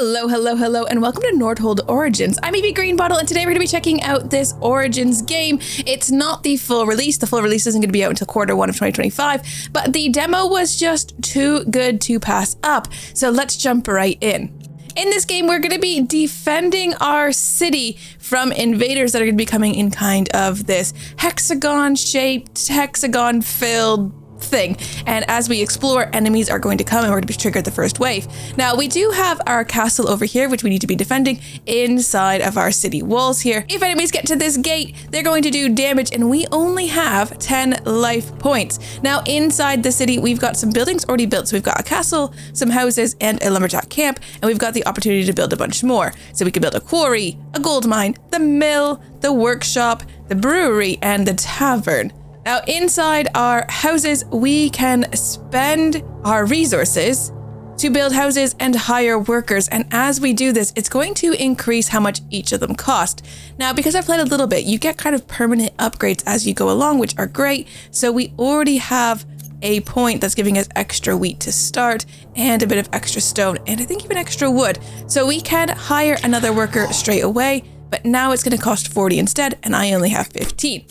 Hello, hello, hello, and welcome to Nordhold Origins. I'm Evie Greenbottle, and today we're going to be checking out this Origins game. It's not the full release. The full release isn't going to be out until Q1 of 2025, but the demo was just too good to pass up. So let's jump right in. In this game, we're going to be defending our city from invaders that are going to be coming in kind of this hexagon-shaped, hexagon-filled thing, and as we explore, enemies are going to come and we're going to be triggered the first wave. Now we do have our castle over here, which we need to be defending inside of our city walls here. If enemies get to this gate, they're going to do damage, and we only have 10 life points. Now inside the city, we've got some buildings already built. So we've got a castle, some houses, and a lumberjack camp, and we've got the opportunity to build a bunch more. So we could build a quarry, a gold mine, the mill, the workshop, the brewery, and the tavern. Now inside our houses, we can spend our resources to build houses and hire workers. And as we do this, it's going to increase how much each of them cost. Now, because I've played a little bit, you get kind of permanent upgrades as you go along, which are great. So we already have a point that's giving us extra wheat to start and a bit of extra stone and I think even extra wood. So we can hire another worker straight away, but now it's going to cost 40 instead, and I only have 15.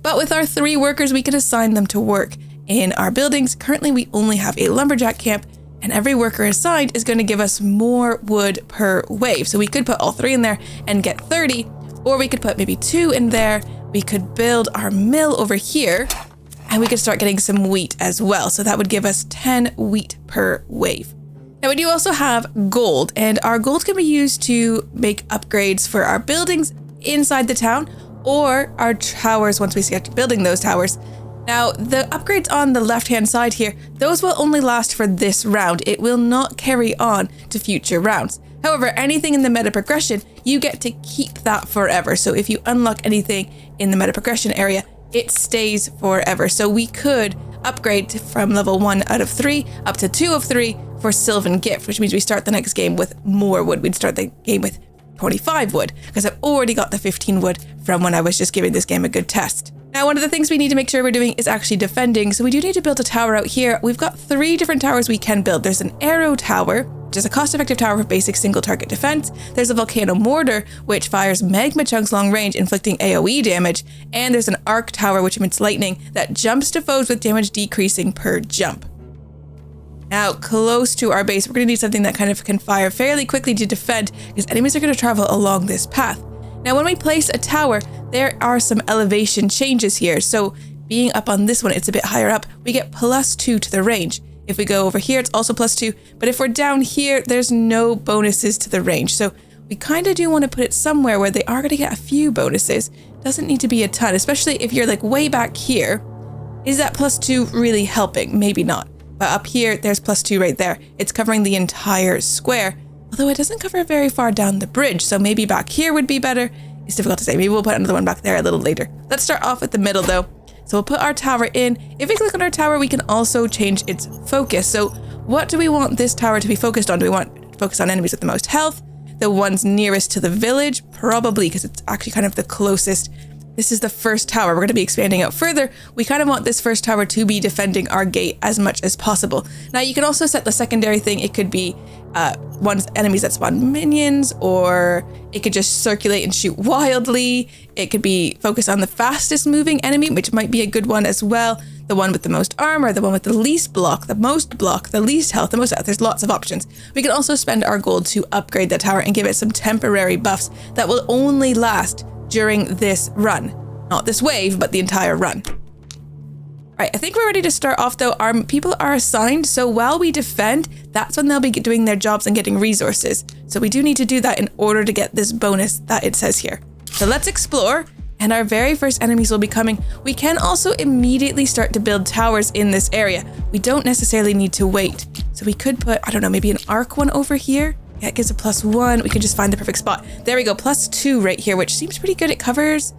But with our 3 workers, we could assign them to work in our buildings. Currently, we only have a lumberjack camp, and every worker assigned is going to give us more wood per wave. So we could put all 3 in there and get 30, or we could put maybe 2 in there. We could build our mill over here, and we could start getting some wheat as well. So that would give us 10 wheat per wave. Now we do also have gold, and our gold can be used to make upgrades for our buildings inside the town, or our towers once we start building those towers. Now, the upgrades on the left-hand side here, those will only last for this round. It will not carry on to future rounds. However, anything in the meta progression, you get to keep that forever. So if you unlock anything in the meta progression area, it stays forever. So we could upgrade from level 1 out of 3 up to 2 of 3 for Sylvan Gift, which means we start the next game with more wood. We'd start the game with 25 wood, because I've already got the 15 wood from when I was just giving this game a good test. Now, one of the things we need to make sure we're doing is actually defending. So we do need to build a tower out here. We've got 3 different towers we can build. There's an arrow tower, which is a cost-effective tower for basic single target defense. There's a volcano mortar, which fires magma chunks long range, inflicting AoE damage. And there's an arc tower, which emits lightning that jumps to foes with damage decreasing per jump. Now, close to our base, we're going to need something that kind of can fire fairly quickly to defend, because enemies are going to travel along this path. Now, when we place a tower, there are some elevation changes here. So being up on this one, it's a bit higher up. We get +2 to the range. If we go over here, it's also +2. But if we're down here, there's no bonuses to the range. So we kind of do want to put it somewhere where they are going to get a few bonuses. Doesn't need to be a ton, especially if you're like way back here. Is that +2 really helping? Maybe not. But up here, there's +2 right there. It's covering the entire square, although it doesn't cover very far down the bridge. So maybe back here would be better. It's difficult to say. Maybe we'll put another one back there a little later. Let's start off with the middle though. So we'll put our tower in. If we click on our tower, we can also change its focus. So what do we want this tower to be focused on? Do we want to focus on enemies with the most health? The ones nearest to the village? Probably, because it's actually kind of the closest. This is the first tower. We're going to be expanding out further. We kind of want this first tower to be defending our gate as much as possible. Now, you can also set the secondary thing. It could be enemies that spawn minions, or it could just circulate and shoot wildly. It could be focused on the fastest moving enemy, which might be a good one as well. The one with the most armor, the one with the least block, the most block, the least health, the most health. There's lots of options. We can also spend our gold to upgrade the tower and give it some temporary buffs that will only last during this run. Not this wave, but the entire run. All right, I think we're ready to start off though. Our people are assigned, so while we defend, that's when they'll be doing their jobs and getting resources. So we do need to do that in order to get this bonus that it says here. So let's explore, and our very first enemies will be coming. We can also immediately start to build towers in this area. We don't necessarily need to wait. So we could put, I don't know, maybe an arc one over here. Yeah, it gives a +1. We can just find the perfect spot. There we go, +2 right here, which seems pretty good. It covers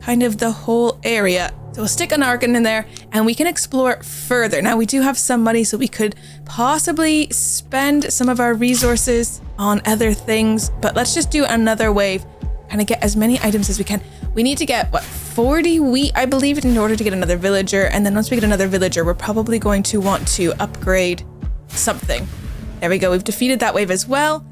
kind of the whole area. So we'll stick an arc in there and we can explore further. Now we do have some money, so we could possibly spend some of our resources on other things, but let's just do another wave, kind of get as many items as we can. We need to get, 40 wheat, I believe, in order to get another villager. And then once we get another villager, we're probably going to want to upgrade something. There we go. We've defeated that wave as well.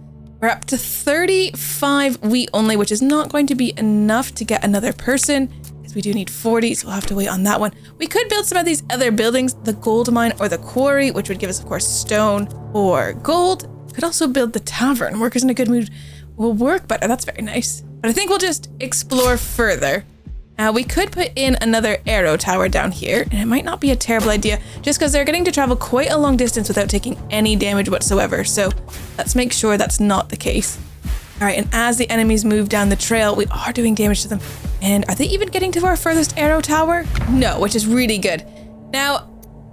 We're up to 35 wheat only, which is not going to be enough to get another person, because we do need 40, so we'll have to wait on that one. We could build some of these other buildings, the gold mine or the quarry, which would give us, of course, stone or gold. Could also build the tavern. Workers in a good mood will work, but that's very nice. But I think we'll just explore further. We could put in another arrow tower down here, and it might not be a terrible idea, just because they're getting to travel quite a long distance without taking any damage whatsoever. So let's make sure that's not the case. All right, and as the enemies move down the trail, we are doing damage to them. And are they even getting to our furthest arrow tower? No, which is really good. Now,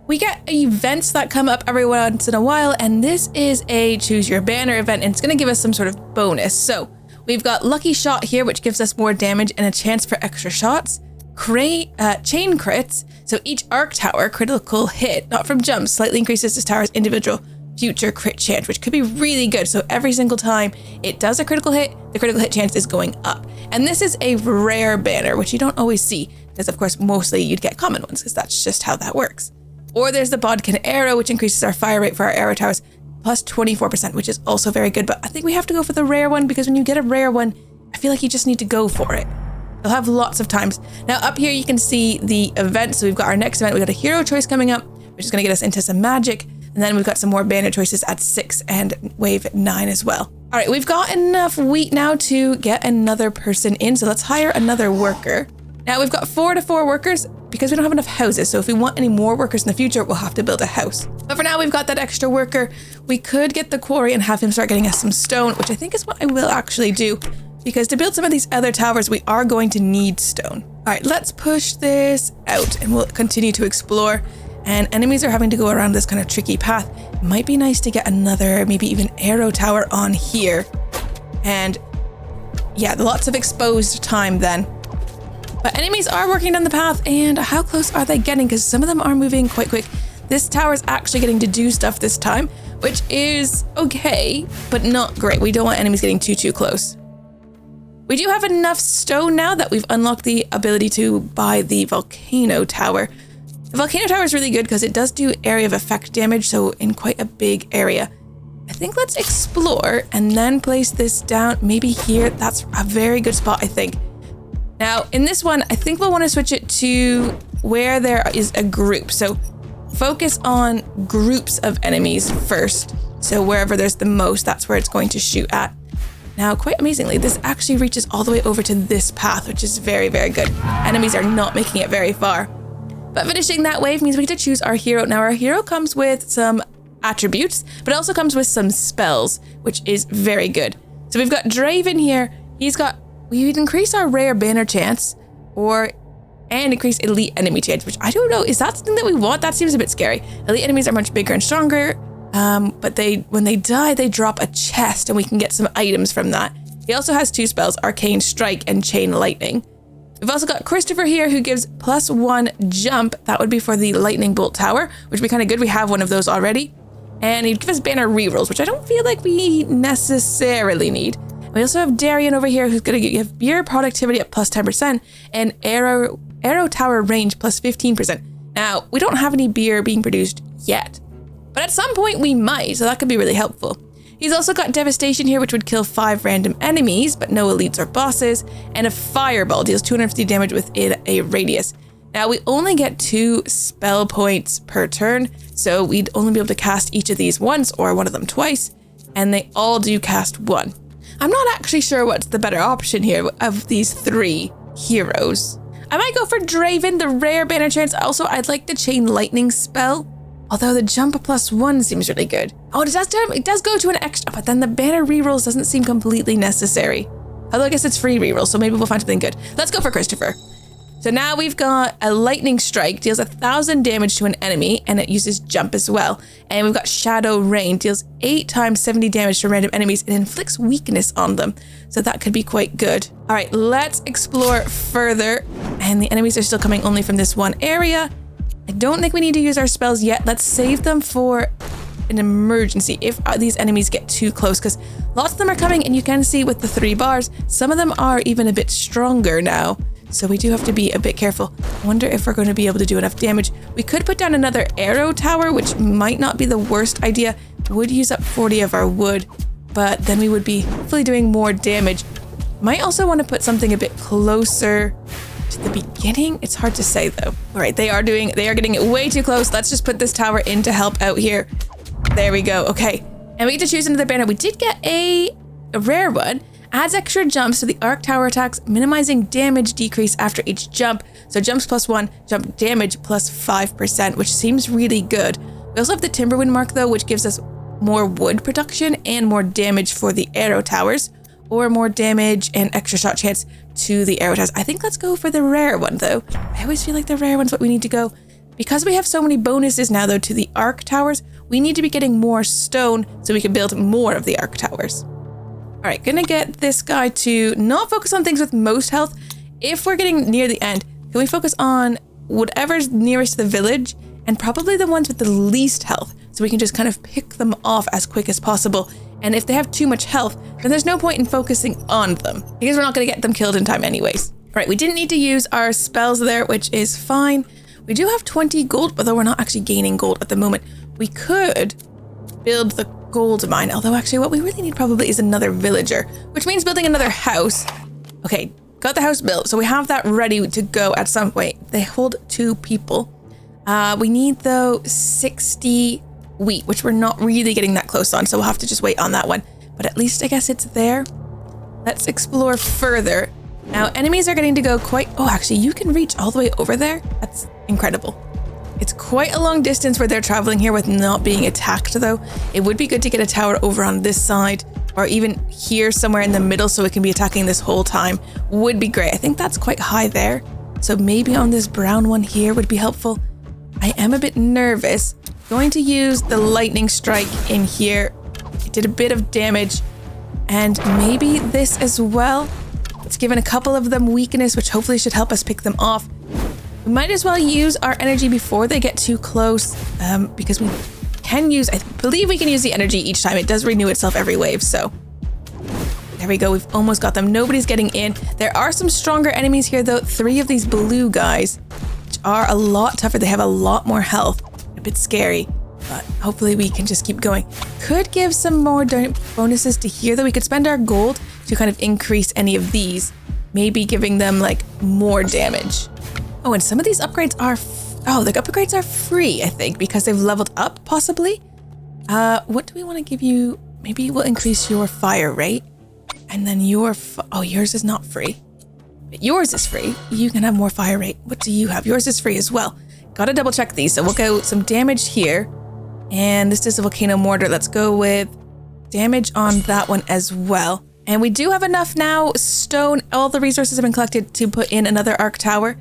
we get events that come up every once in a while, and this is a choose your banner event, and it's going to give us some sort of bonus. So we've got Lucky Shot here, which gives us more damage and a chance for extra shots. Chain crits, so each arc tower critical hit, not from jumps, slightly increases this tower's individual future crit chance, which could be really good. So every single time it does a critical hit, the critical hit chance is going up. And this is a rare banner, which you don't always see, because of course mostly you'd get common ones, because that's just how that works. Or there's the Bodkin arrow, which increases our fire rate for our arrow towers plus 24%, which is also very good. But I think we have to go for the rare one, because when you get a rare one, I feel like you just need to go for it. You'll have lots of times. Now up here you can see the events. So we've got our next event. We've got a hero choice coming up, which is going to get us into some magic. And then we've got some more banner choices at 6 and wave 9 as well. All right, we've got enough wheat now to get another person in. So let's hire another worker. Now we've got 4 to 4 workers because we don't have enough houses. So if we want any more workers in the future, we'll have to build a house. But for now, we've got that extra worker. We could get the quarry and have him start getting us some stone, which I think is what I will actually do, because to build some of these other towers, we are going to need stone. All right, let's push this out and we'll continue to explore. And enemies are having to go around this kind of tricky path. It might be nice to get another, maybe even arrow tower on here. And yeah, lots of exposed time then. But enemies are working down the path, and how close are they getting? Because some of them are moving quite quick. This tower is actually getting to do stuff this time, which is okay, but not great. We don't want enemies getting too close. We do have enough stone now that we've unlocked the ability to buy the volcano tower. The volcano tower is really good because it does do area of effect damage, so in quite a big area. I think let's explore and then place this down, maybe here. That's a very good spot, I think. Now, in this one, I think we'll want to switch it to where there is a group. So focus on groups of enemies first. So wherever there's the most, that's where it's going to shoot at. Now, quite amazingly, this actually reaches all the way over to this path, which is very, very good. Enemies are not making it very far. But finishing that wave means we get to choose our hero. Now, our hero comes with some attributes, but also comes with some spells, which is very good. So we've got Draven here. We'd increase our rare banner chance and increase elite enemy chance, which I don't know. Is that something that we want? That seems a bit scary. Elite enemies are much bigger and stronger, but when they die, they drop a chest and we can get some items from that. He also has 2 spells, Arcane Strike and Chain Lightning. We've also got Christopher here who gives +1 jump. That would be for the Lightning Bolt Tower, which would be kind of good. We have one of those already. And he'd give us banner rerolls, which I don't feel like we necessarily need. We also have Darian over here who's going to give beer productivity at +10% and arrow tower range +15%. Now, we don't have any beer being produced yet, but at some point we might, so that could be really helpful. He's also got Devastation here, which would kill 5 random enemies, but no elites or bosses, and a Fireball deals 250 damage within a radius. Now, we only get 2 spell points per turn, so we'd only be able to cast each of these once or one of them twice, and they all do cast 1. I'm not actually sure what's the better option here of these 3 heroes. I might go for Draven, the rare banner chance. Also, I'd like the Chain Lightning spell, although the jump +1 seems really good. Oh, it does go to an extra, but then the banner rerolls doesn't seem completely necessary. Although I guess it's free rerolls, so maybe we'll find something good. Let's go for Christopher. So now we've got a Lightning Strike, deals 1,000 damage to an enemy, and it uses jump as well. And we've got Shadow Rain, deals 8 times 70 damage to random enemies and inflicts weakness on them. So that could be quite good. All right, let's explore further. And the enemies are still coming only from this one area. I don't think we need to use our spells yet. Let's save them for an emergency if these enemies get too close, because lots of them are coming, and you can see with the 3 bars, some of them are even a bit stronger now. So we do have to be a bit careful. I wonder if we're going to be able to do enough damage. We could put down another arrow tower, which might not be the worst idea. Would use up 40 of our wood. but then we would be hopefully doing more damage. Might also want to put something a bit closer to the beginning. It's hard to say though. All right, they are getting it way too close. Let's just put this tower in to help out here. There we go. Okay, and we get to choose another banner. We did get a rare one. Adds extra jumps to the arc tower attacks, minimizing damage decrease after each jump. So jumps +1, jump damage +5%, which seems really good. We also have the Timberwind mark though, which gives us more wood production and more damage for the arrow towers, or more damage and extra shot chance to the arrow towers. I think let's go for the rare one though. I always feel like the rare one's what we need to go. Because we have so many bonuses now though to the arc towers, we need to be getting more stone so we can build more of the arc towers. All right, gonna get this guy to not focus on things with most health. If we're getting near the end, can we focus on whatever's nearest to the village and probably the ones with the least health, so we can just kind of pick them off as quick as possible. And if they have too much health, then there's no point in focusing on them because we're not gonna get them killed in time anyways. All right, we didn't need to use our spells there, which is fine. We do have 20 gold, although we're not actually gaining gold at the moment. We could build the gold mine, although actually what we really need probably is another villager, which means building another house. Okay, got the house built, so we have that ready to go at some point. They hold 2 people. We need though 60 wheat, which we're not really getting that close on, so we'll have to just wait on that one. But at least I guess it's there. Let's explore further. Now enemies are getting to go quite, oh actually you can reach all the way over there. That's incredible. It's quite a long distance where they're traveling here with not being attacked though. It would be good to get a tower over on this side or even here somewhere in the middle so it can be attacking this whole time. Would be great. I think that's quite high there. So maybe on this brown one here would be helpful. I am a bit nervous. Going to use the lightning strike in here. It did a bit of damage and maybe this as well. It's given a couple of them weakness, which hopefully should help us pick them off. We might as well use our energy before they get too close because we can use, I believe we can use the energy each time. It does renew itself every wave, so there we go. We've almost got them. Nobody's getting in. There are some stronger enemies here though. 3 of these blue guys, which are a lot tougher. They have a lot more health. A bit scary, but hopefully we can just keep going. Could give some more bonuses to here though. We could spend our gold to kind of increase any of these, maybe giving them like more damage. Oh, and some of these upgrades are, the upgrades are free, I think, because they've leveled up, possibly. What do we want to give you? Maybe we'll increase your fire rate. And then yours is not free. But yours is free. You can have more fire rate. What do you have? Yours is free as well. Gotta double check these. So we'll go some damage here. And this is a volcano mortar. Let's go with damage on that one as well. And we do have enough now. Stone, all the resources have been collected to put in another arc tower.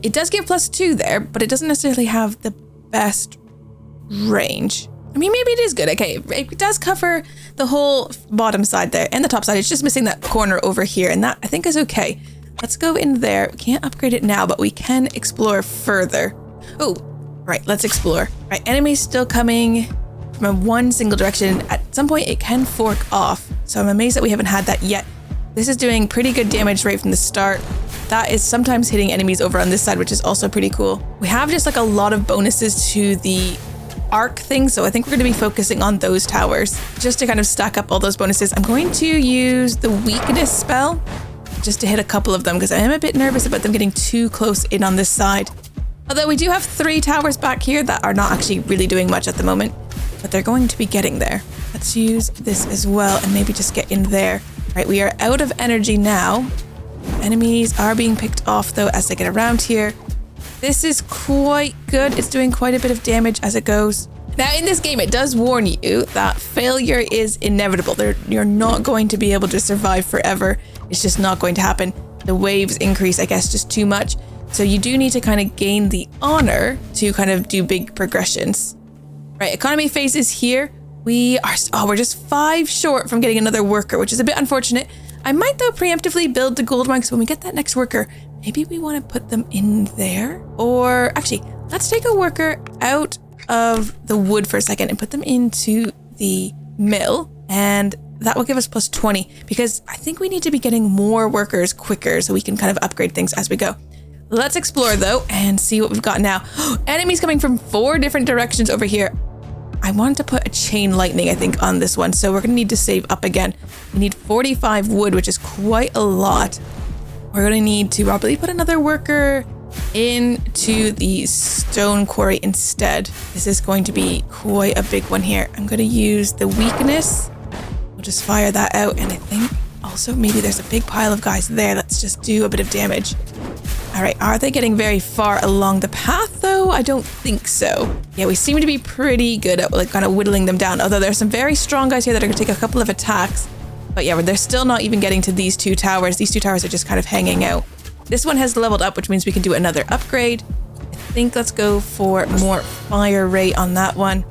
It does give +2 there, but it doesn't necessarily have the best range. I mean, maybe it is good. Okay, it does cover the whole bottom side there and the top side. It's just missing that corner over here, and that I think is okay. Let's go in there. We can't upgrade it now, but we can explore further. Oh, right, let's explore. Right, enemies still coming from one single direction. At some point, it can fork off, so I'm amazed that we haven't had that yet. This is doing pretty good damage right from the start. That is sometimes hitting enemies over on this side, which is also pretty cool. We have just like a lot of bonuses to the arc thing, so I think we're going to be focusing on those towers just to kind of stack up all those bonuses. I'm going to use the weakness spell just to hit a couple of them because I am a bit nervous about them getting too close in on this side. Although we do have 3 towers back here that are not actually really doing much at the moment, but they're going to be getting there. Let's use this as well and maybe just get in there. Right, we are out of energy now. Enemies are being picked off though as they get around here. This is quite good. It's doing quite a bit of damage as it goes. Now in this game, it does warn you that failure is inevitable. You're not going to be able to survive forever. It's just not going to happen. The waves increase, I guess, just too much. So you do need to kind of gain the honor to kind of do big progressions. Right, economy phases here. We're just 5 short from getting another worker, which is a bit unfortunate. I might though preemptively build the gold mine, so when we get that next worker, maybe we want to put them in there. Or actually, let's take a worker out of the wood for a second and put them into the mill, and that will give us +20 because I think we need to be getting more workers quicker so we can kind of upgrade things as we go. Let's explore though and see what we've got now. Enemies coming from 4 different directions over here. I wanted to put a chain lightning, I think, on this one. So we're going to need to save up again. We need 45 wood, which is quite a lot. We're going to need to probably put another worker into the stone quarry instead. This is going to be quite a big one here. I'm going to use the weakness. We'll just fire that out. And I think also maybe there's a big pile of guys there. Let's just do a bit of damage. All right, are they getting very far along the path though? I don't think so. Yeah, we seem to be pretty good at like kind of whittling them down. Although there's some very strong guys here that are gonna take a couple of attacks. But yeah, they're still not even getting to these two towers. These two towers are just kind of hanging out. This one has leveled up, which means we can do another upgrade. I think let's go for more fire rate on that one.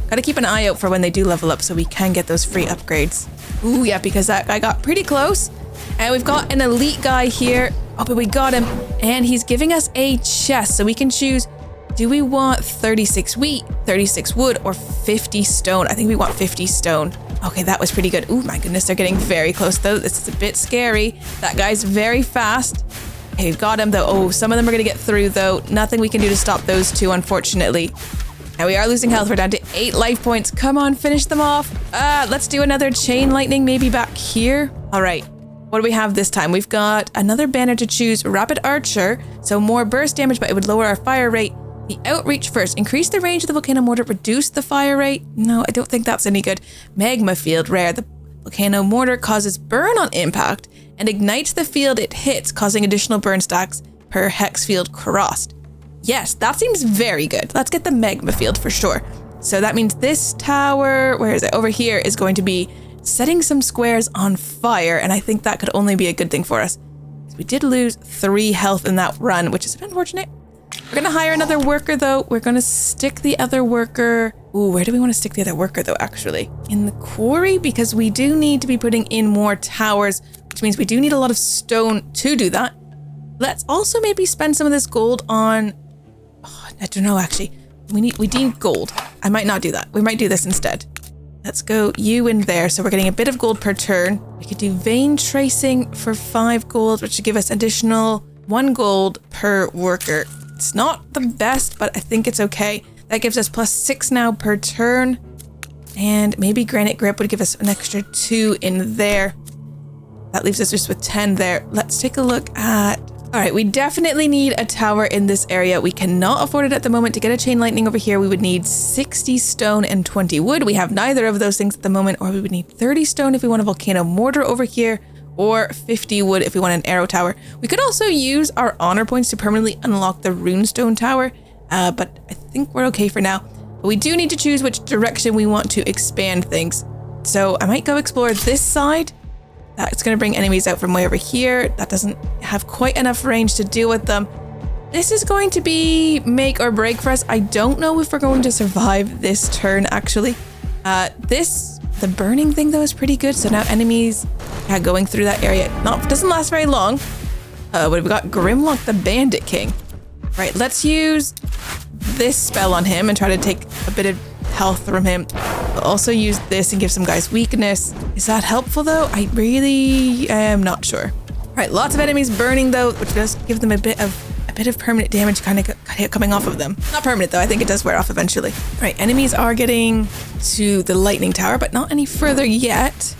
Gotta keep an eye out for when they do level up so we can get those free upgrades. Ooh, yeah, because that guy got pretty close. And we've got an elite guy here. Oh, but we got him. And he's giving us a chest. So we can choose, do we want 36 wheat, 36 wood, or 50 stone? I think we want 50 stone. Okay, that was pretty good. Ooh, my goodness, they're getting very close though. This is a bit scary. That guy's very fast. Okay, we've got him though. Oh, some of them are gonna get through though. Nothing we can do to stop those two, unfortunately. Now we are losing health. We're down to 8 life points. Come on, finish them off. Let's do another chain lightning maybe back here. All right. What do we have this time? We've got another banner to choose, Rapid Archer, so more burst damage, but it would lower our fire rate. The Outreach first, increase the range of the volcano mortar, reduce the fire rate. No, I don't think that's any good. Magma Field, rare. The volcano mortar causes burn on impact and ignites the field it hits, causing additional burn stacks per hex field crossed. Yes, that seems very good. Let's get the Magma Field for sure. So that means this tower, where is it? Over here is going to be setting some squares on fire, and I think that could only be a good thing for us. We did lose 3 health in that run, which is a bit unfortunate. We're gonna hire another worker though. We're gonna stick the other worker. Ooh, where do we want to stick the other worker though, actually? In the quarry, because we do need to be putting in more towers, which means we do need a lot of stone to do that. Let's also maybe spend some of this gold on, I don't know actually. We need gold. I might not do that. We might do this instead. Let's go you in there. So we're getting a bit of gold per turn. We could do vein tracing for 5 gold, which should give us additional 1 gold per worker. It's not the best, but I think it's okay. That gives us +6 now per turn. And maybe granite grip would give us an extra 2 in there. That leaves us just with 10 there. Let's take a look at... All right, we definitely need a tower in this area. We cannot afford it at the moment. To get a chain lightning over here, we would need 60 stone and 20 wood. We have neither of those things at the moment, or we would need 30 stone if we want a volcano mortar over here, or 50 wood if we want an arrow tower. We could also use our honor points to permanently unlock the runestone tower, but I think we're okay for now. But we do need to choose which direction we want to expand things. So I might go explore this side. That's going to bring enemies out from way over here. That doesn't have quite enough range to deal with them. This is going to be make or break for us. I don't know if we're going to survive this turn, actually. The burning thing, though, is pretty good. So now enemies going through that area. Doesn't last very long. What have we got? Grimlock the Bandit King. Right, let's use this spell on him and try to take a bit of health from him. We'll also use this and give some guys weakness. Is that helpful though? I really am not sure. All right, lots of enemies burning though, which does give them a bit of permanent damage kind of coming off of them. Not permanent though, I think it does wear off eventually. All right, enemies are getting to the lightning tower, but not any further yet.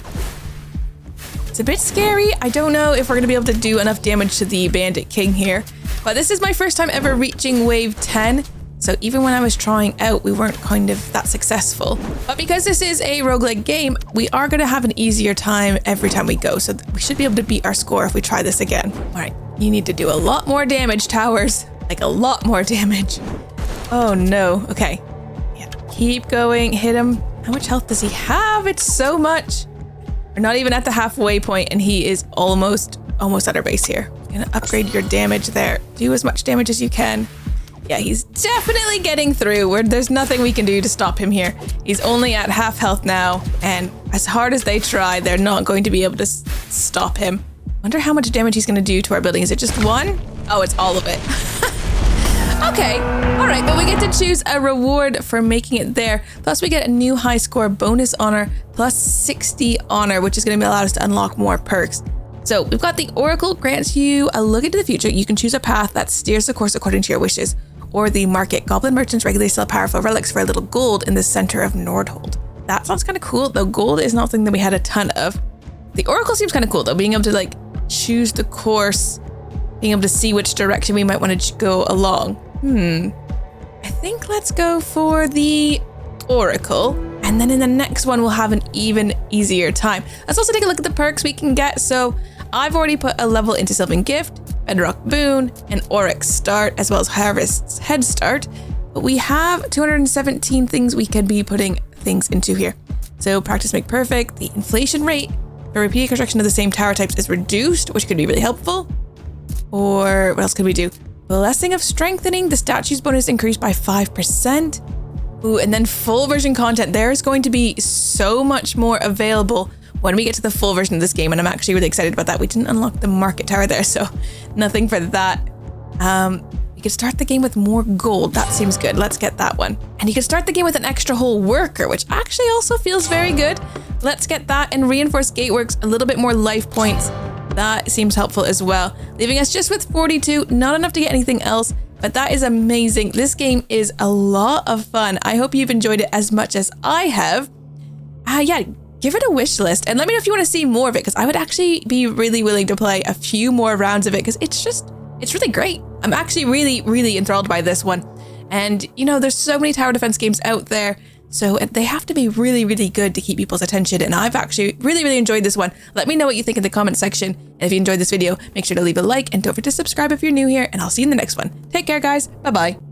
It's a bit scary. I don't know if we're gonna be able to do enough damage to the Bandit King here, but this is my first time ever reaching wave 10. So even when I was trying out, we weren't kind of that successful. But because this is a roguelike game, we are going to have an easier time every time we go. So we should be able to beat our score if we try this again. All right, you need to do a lot more damage, towers. Like a lot more damage. Oh no, okay. Yeah, keep going, hit him. How much health does he have? It's so much. We're not even at the halfway point and he is almost at our base here. I'm gonna upgrade your damage there. Do as much damage as you can. Yeah, he's definitely getting through. There's nothing we can do to stop him here. He's only at half health now, and as hard as they try, they're not going to be able to stop him. Wonder how much damage he's going to do to our building. Is it just 1? Oh, it's all of it. Okay, all right, but we get to choose a reward for making it there. Plus, we get a new high score bonus honor plus 60 honor, which is going to allow us to unlock more perks. So we've got the Oracle grants you a look into the future. You can choose a path that steers the course according to your wishes. or the market. Goblin merchants regularly sell powerful relics for a little gold in the center of Nordhold. That sounds kind of cool, though gold is not something that we had a ton of. The oracle seems kind of cool, though, being able to like choose the course, being able to see which direction we might want to go along. I think let's go for the oracle, and then in the next one we'll have an even easier time. Let's also take a look at the perks we can get. So I've already put a level into Sylvan Gift, Bedrock Boon, and Oryx Start, as well as Harvest's Head Start. But we have 217 things we can be putting things into here. So Practice Make Perfect, the inflation rate for repeated construction of the same tower types is reduced, which could be really helpful. Or what else could we do? Blessing of Strengthening, the statue's bonus increased by 5%. Ooh, and then full version content. There's going to be so much more available when we get to the full version of this game, and I'm actually really excited about that. We didn't unlock the market tower there, so nothing for that. You could start the game with more gold. That seems good. Let's get that one. And you can start the game with an extra whole worker, which actually also feels very good. Let's get that, and Reinforced Gateworks, a little bit more life points. That seems helpful as well. Leaving us just with 42, not enough to get anything else, but that is amazing. This game is a lot of fun. I hope you've enjoyed it as much as I have. Yeah, give it a wish list and let me know if you want to see more of it, because I would actually be really willing to play a few more rounds of it, because it's really great. I'm actually really enthralled by this one. And you know, there's so many tower defense games out there, so they have to be really good to keep people's attention, and I've actually really enjoyed this one. Let me know what you think in the comment section, and if you enjoyed this video, make sure to leave a like, and don't forget to subscribe if you're new here, and I'll see you in the next one. Take care, guys. Bye-bye.